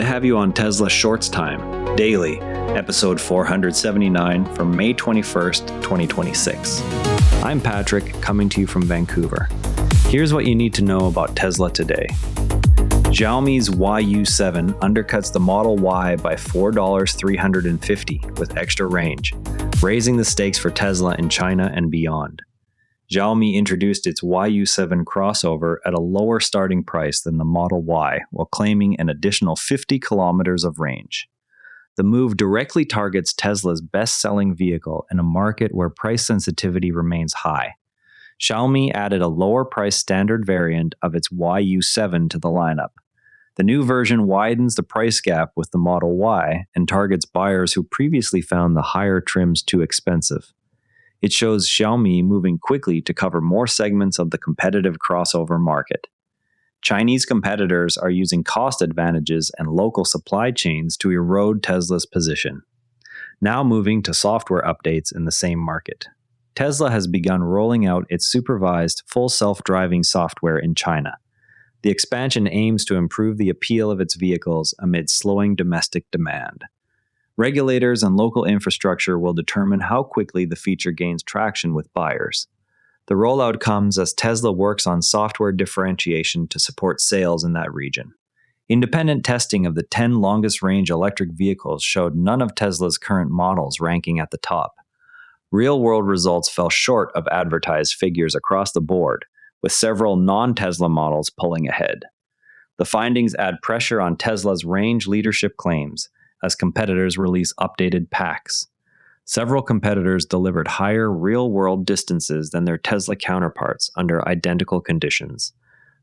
to have you on Tesla Shorts Time, Daily, episode 479 from May 21st, 2026. I'm Patrick, coming to you from Vancouver. Here's what you need to know about Tesla today. Xiaomi's YU7 undercuts the Model Y by $4,350 with extra range, raising the stakes for Tesla in China and beyond. Xiaomi introduced its YU7 crossover at a lower starting price than the Model Y, while claiming an additional 50 kilometers of range. The move directly targets Tesla's best-selling vehicle in a market where price sensitivity remains high. Xiaomi added a lower-priced standard variant of its YU7 to the lineup. The new version widens the price gap with the Model Y and targets buyers who previously found the higher trims too expensive. It shows Xiaomi moving quickly to cover more segments of the competitive crossover market. Chinese competitors are using cost advantages and local supply chains to erode Tesla's position. Now moving to software updates in the same market. Tesla has begun rolling out its supervised full self-driving software in China. The expansion aims to improve the appeal of its vehicles amid slowing domestic demand. Regulators and local infrastructure will determine how quickly the feature gains traction with buyers. The rollout comes as Tesla works on software differentiation to support sales in that region. Independent testing of the 10 longest-range electric vehicles showed none of Tesla's current models ranking at the top. Real-world results fell short of advertised figures across the board, with several non-Tesla models pulling ahead. The findings add pressure on Tesla's range leadership claims, as competitors release updated packs. Several competitors delivered higher real-world distances than their Tesla counterparts under identical conditions.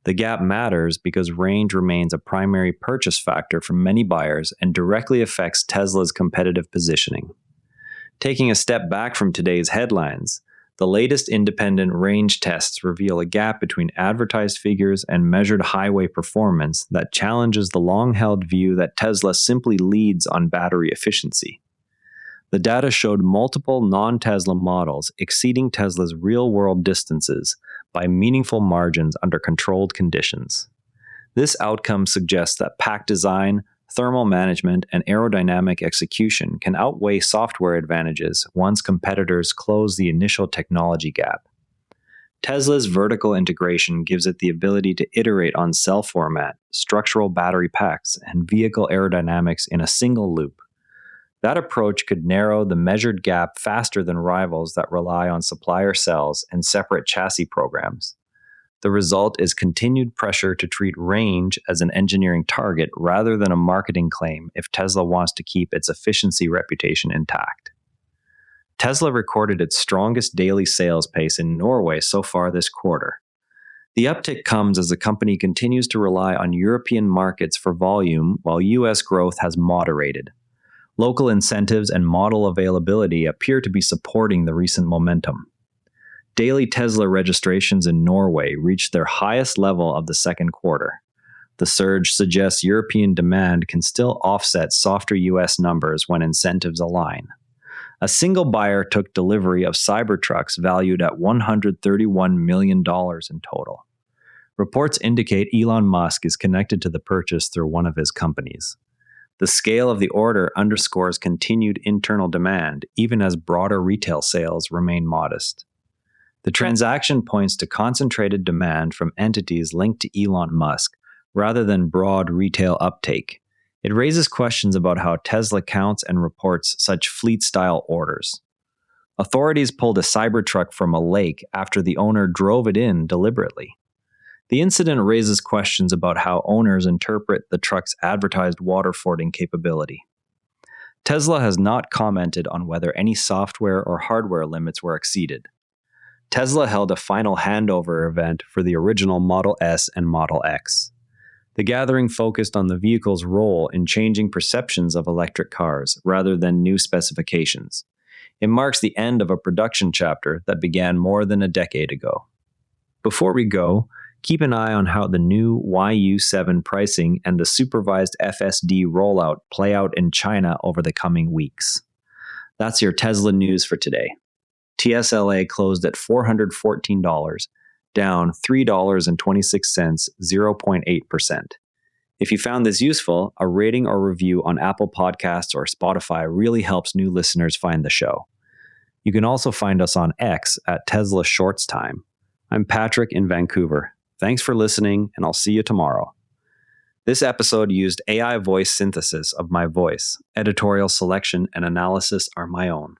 The gap matters because range remains a primary purchase factor for many buyers and directly affects Tesla's competitive positioning. Taking a step back from today's headlines, the latest independent range tests reveal a gap between advertised figures and measured highway performance that challenges the long-held view that Tesla simply leads on battery efficiency. The data showed multiple non-Tesla models exceeding Tesla's real-world distances by meaningful margins under controlled conditions. This outcome suggests that pack design, thermal management, and aerodynamic execution can outweigh software advantages once competitors close the initial technology gap. Tesla's vertical integration gives it the ability to iterate on cell format, structural battery packs, and vehicle aerodynamics in a single loop. That approach could narrow the measured gap faster than rivals that rely on supplier cells and separate chassis programs. The result is continued pressure to treat range as an engineering target rather than a marketing claim if Tesla wants to keep its efficiency reputation intact. Tesla recorded its strongest daily sales pace in Norway so far this quarter. The uptick comes as the company continues to rely on European markets for volume while U.S. growth has moderated. Local incentives and model availability appear to be supporting the recent momentum. Daily Tesla registrations in Norway reached their highest level of the second quarter. The surge suggests European demand can still offset softer U.S. numbers when incentives align. A single buyer took delivery of Cybertrucks valued at $131 million in total. Reports indicate Elon Musk is connected to the purchase through one of his companies. The scale of the order underscores continued internal demand, even as broader retail sales remain modest. The transaction points to concentrated demand from entities linked to Elon Musk, rather than broad retail uptake. It raises questions about how Tesla counts and reports such fleet-style orders. Authorities pulled a Cybertruck from a lake after the owner drove it in deliberately. The incident raises questions about how owners interpret the truck's advertised water-fording capability. Tesla has not commented on whether any software or hardware limits were exceeded. Tesla held a final handover event for the original Model S and Model X. The gathering focused on the vehicle's role in changing perceptions of electric cars rather than new specifications. It marks the end of a production chapter that began more than a decade ago. Before we go, keep an eye on how the new YU7 pricing and the supervised FSD rollout play out in China over the coming weeks. That's your Tesla news for today. TSLA closed at $414, down $3.26, 0.8%. If you found this useful, a rating or review on Apple Podcasts or Spotify really helps new listeners find the show. You can also find us on X at Tesla Shorts Time. I'm Patrick in Vancouver. Thanks for listening, and I'll see you tomorrow. This episode used AI voice synthesis of my voice. Editorial selection and analysis are my own.